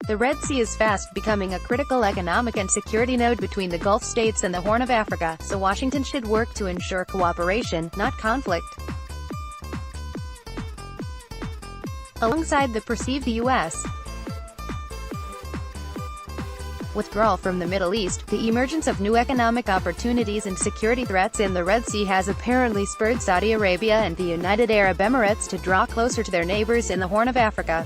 The Red Sea is fast becoming a critical economic and security node between the Gulf states and the Horn of Africa, so Washington should work to ensure cooperation, not conflict. Alongside the perceived U.S. withdrawal from the Middle East, the emergence of new economic opportunities and security threats in the Red Sea has apparently spurred Saudi Arabia and the United Arab Emirates to draw closer to their neighbors in the Horn of Africa.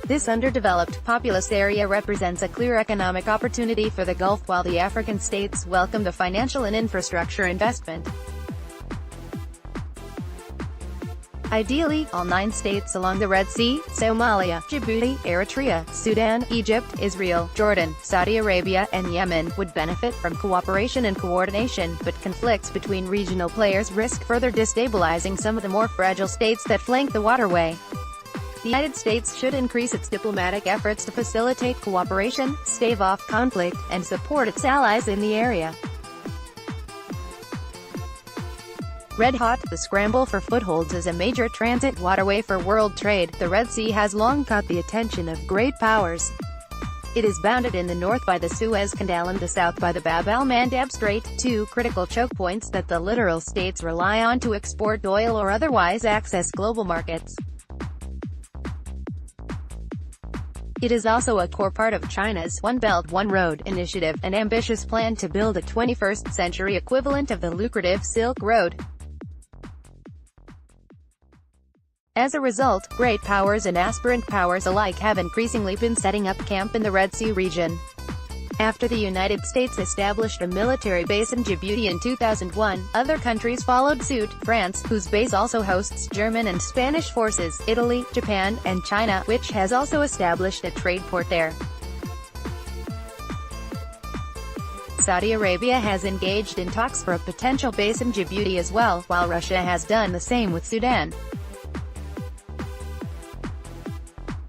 This underdeveloped, populous area represents a clear economic opportunity for the Gulf, while the African states welcome the financial and infrastructure investment. Ideally, all 9 states along the Red Sea, Somalia, Djibouti, Eritrea, Sudan, Egypt, Israel, Jordan, Saudi Arabia, and Yemen, would benefit from cooperation and coordination, but conflicts between regional players risk further destabilizing some of the more fragile states that flank the waterway. The United States should increase its diplomatic efforts to facilitate cooperation, stave off conflict, and support its allies in the area. Red hot, the scramble for footholds as a major transit waterway for world trade, the Red Sea has long caught the attention of great powers. It is bounded in the north by the Suez Canal and the south by the Bab al-Mandab Strait, 2 critical choke points that the littoral states rely on to export oil or otherwise access global markets. It is also a core part of China's One Belt, One Road initiative, an ambitious plan to build a 21st-century equivalent of the lucrative Silk Road. As a result, great powers and aspirant powers alike have increasingly been setting up camp in the Red Sea region. After the United States established a military base in Djibouti in 2001, other countries followed suit: France, whose base also hosts German and Spanish forces, Italy, Japan, and China, which has also established a trade port there. Saudi Arabia has engaged in talks for a potential base in Djibouti as well, while Russia has done the same with Sudan.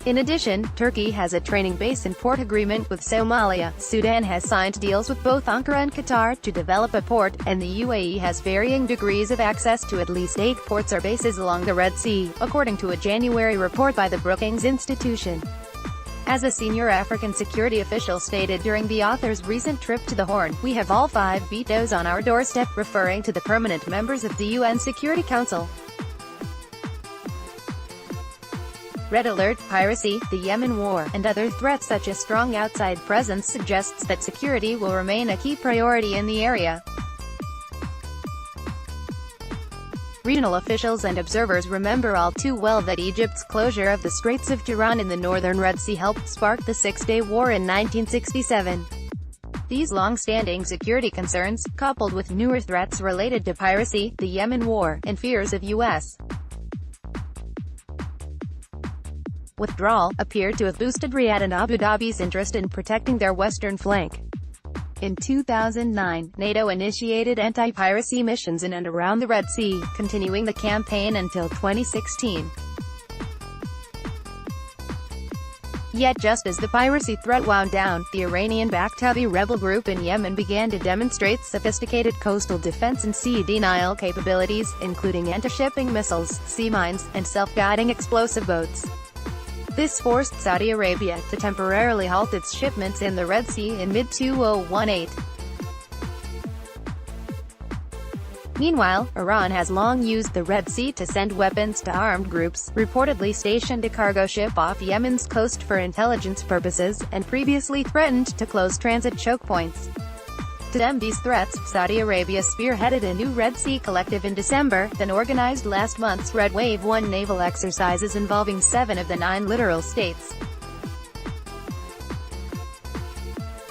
In addition, Turkey has a training base and port agreement with Somalia. Sudan has signed deals with both Ankara and Qatar to develop a port, and the UAE has varying degrees of access to at least 8 ports or bases along the Red Sea, according to a January report by the Brookings Institution. As a senior African security official stated during the author's recent trip to the Horn, "We have all 5 vetoes on our doorstep," referring to the permanent members of the UN Security Council. Red alert, piracy, the Yemen war, and other threats such as strong outside presence suggests that security will remain a key priority in the area. Regional officials and observers remember all too well that Egypt's closure of the Straits of Tiran in the northern Red Sea helped spark the Six-Day War in 1967. These long-standing security concerns, coupled with newer threats related to piracy, the Yemen war, and fears of U.S. withdrawal, appear to have boosted Riyadh and Abu Dhabi's interest in protecting their western flank. In 2009, NATO initiated anti-piracy missions in and around the Red Sea, continuing the campaign until 2016. Yet just as the piracy threat wound down, the Iranian-backed Houthi rebel group in Yemen began to demonstrate sophisticated coastal defense and sea denial capabilities, including anti-shipping missiles, sea mines, and self-guiding explosive boats. This forced Saudi Arabia to temporarily halt its shipments in the Red Sea in mid-2018. Meanwhile, Iran has long used the Red Sea to send weapons to armed groups, reportedly stationed a cargo ship off Yemen's coast for intelligence purposes, and previously threatened to close transit choke points. To stem these threats, Saudi Arabia spearheaded a new Red Sea collective in December, then organized last month's Red Wave 1 naval exercises involving 7 of the 9 littoral states.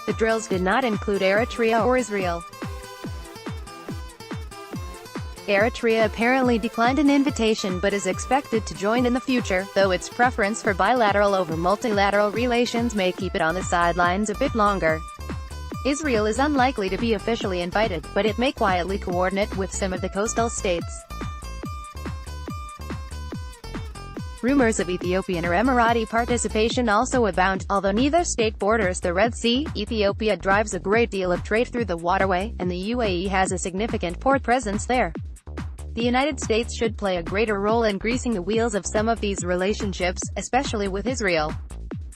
The drills did not include Eritrea or Israel. Eritrea apparently declined an invitation but is expected to join in the future, though its preference for bilateral over multilateral relations may keep it on the sidelines a bit longer. Israel is unlikely to be officially invited, but it may quietly coordinate with some of the coastal states. Rumors of Ethiopian or Emirati participation also abound. Although neither state borders the Red Sea, Ethiopia drives a great deal of trade through the waterway, and the UAE has a significant port presence there. The United States should play a greater role in greasing the wheels of some of these relationships, especially with Israel.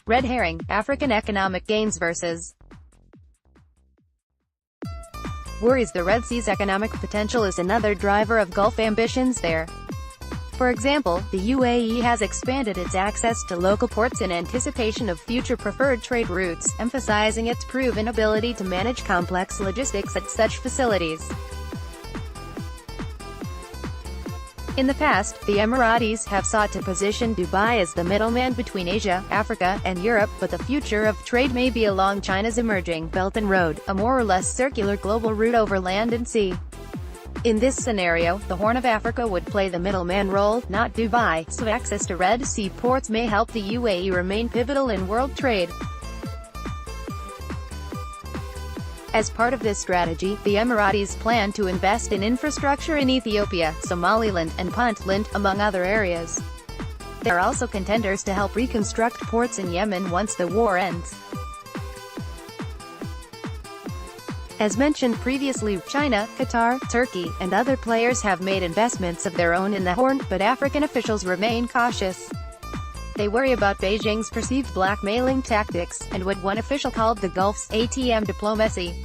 Red herring, African economic gains versus worries. The Red Sea's economic potential is another driver of Gulf ambitions there. For example, the UAE has expanded its access to local ports in anticipation of future preferred trade routes, emphasizing its proven ability to manage complex logistics at such facilities. In the past, the Emiratis have sought to position Dubai as the middleman between Asia, Africa, and Europe, but the future of trade may be along China's emerging Belt and Road, a more or less circular global route over land and sea. In this scenario, the Horn of Africa would play the middleman role, not Dubai, so access to Red Sea ports may help the UAE remain pivotal in world trade. As part of this strategy, the Emiratis plan to invest in infrastructure in Ethiopia, Somaliland, and Puntland, among other areas. They are also contenders to help reconstruct ports in Yemen once the war ends. As mentioned previously, China, Qatar, Turkey, and other players have made investments of their own in the Horn, but African officials remain cautious. They worry about Beijing's perceived blackmailing tactics, and what one official called the Gulf's ATM diplomacy.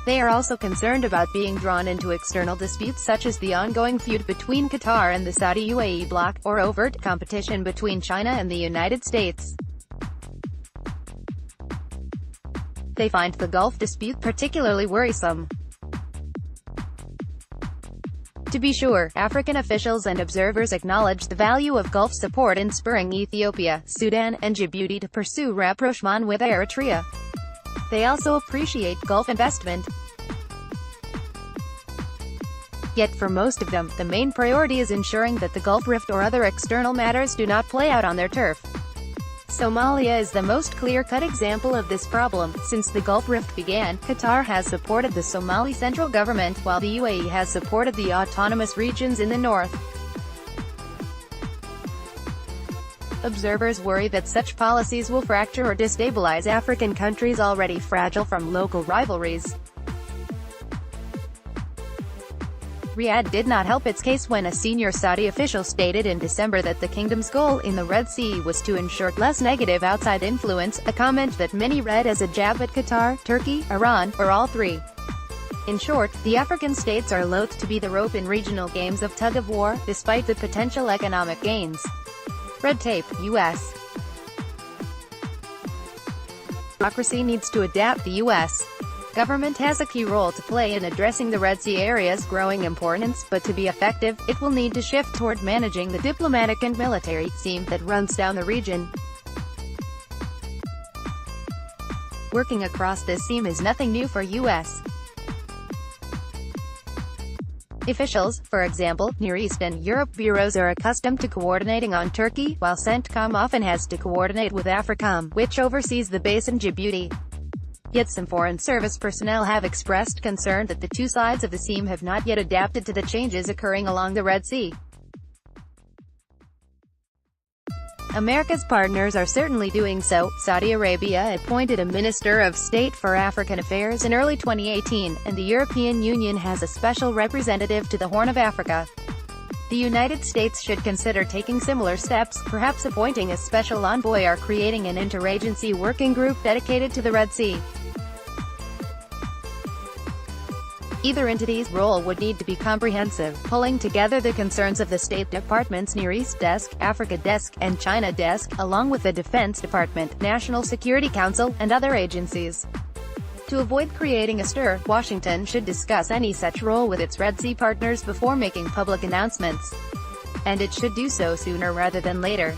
They are also concerned about being drawn into external disputes such as the ongoing feud between Qatar and the Saudi-UAE bloc, or overt competition between China and the United States. They find the Gulf dispute particularly worrisome. To be sure, African officials and observers acknowledge the value of Gulf support in spurring Ethiopia, Sudan, and Djibouti to pursue rapprochement with Eritrea. They also appreciate Gulf investment. Yet for most of them, the main priority is ensuring that the Gulf Rift or other external matters do not play out on their turf. Somalia is the most clear-cut example of this problem. Since the Gulf Rift began, Qatar has supported the Somali central government, while the UAE has supported the autonomous regions in the north. Observers worry that such policies will fracture or destabilize African countries already fragile from local rivalries. Riyadh did not help its case when a senior Saudi official stated in December that the kingdom's goal in the Red Sea was to ensure less negative outside influence, a comment that many read as a jab at Qatar, Turkey, Iran, or all three. In short, the African states are loath to be the rope in regional games of tug-of-war, despite the potential economic gains. Red tape, U.S. Democracy needs to adapt. The U.S. government has a key role to play in addressing the Red Sea area's growing importance, but to be effective, it will need to shift toward managing the diplomatic and military seam that runs down the region. Working across this seam is nothing new for U.S. officials. For example, Near East and Europe bureaus are accustomed to coordinating on Turkey, while CENTCOM often has to coordinate with AFRICOM, which oversees the base in Djibouti. Yet some Foreign Service personnel have expressed concern that the two sides of the seam have not yet adapted to the changes occurring along the Red Sea. America's partners are certainly doing so. Saudi Arabia appointed a Minister of State for African Affairs in early 2018, and the European Union has a special representative to the Horn of Africa. The United States should consider taking similar steps, perhaps appointing a special envoy or creating an interagency working group dedicated to the Red Sea. Either entity's role would need to be comprehensive, pulling together the concerns of the State Department's Near East Desk, Africa Desk, and China Desk, along with the Defense Department, National Security Council, and other agencies. To avoid creating a stir, Washington should discuss any such role with its Red Sea partners before making public announcements. And it should do so sooner rather than later.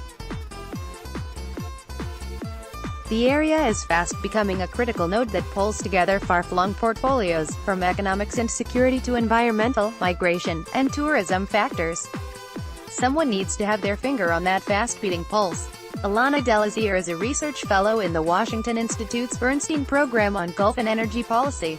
The area is fast becoming a critical node that pulls together far-flung portfolios, from economics and security to environmental, migration, and tourism factors. Someone needs to have their finger on that fast-beating pulse. Alana Delazier is a research fellow in the Washington Institute's Bernstein Program on Gulf and Energy Policy.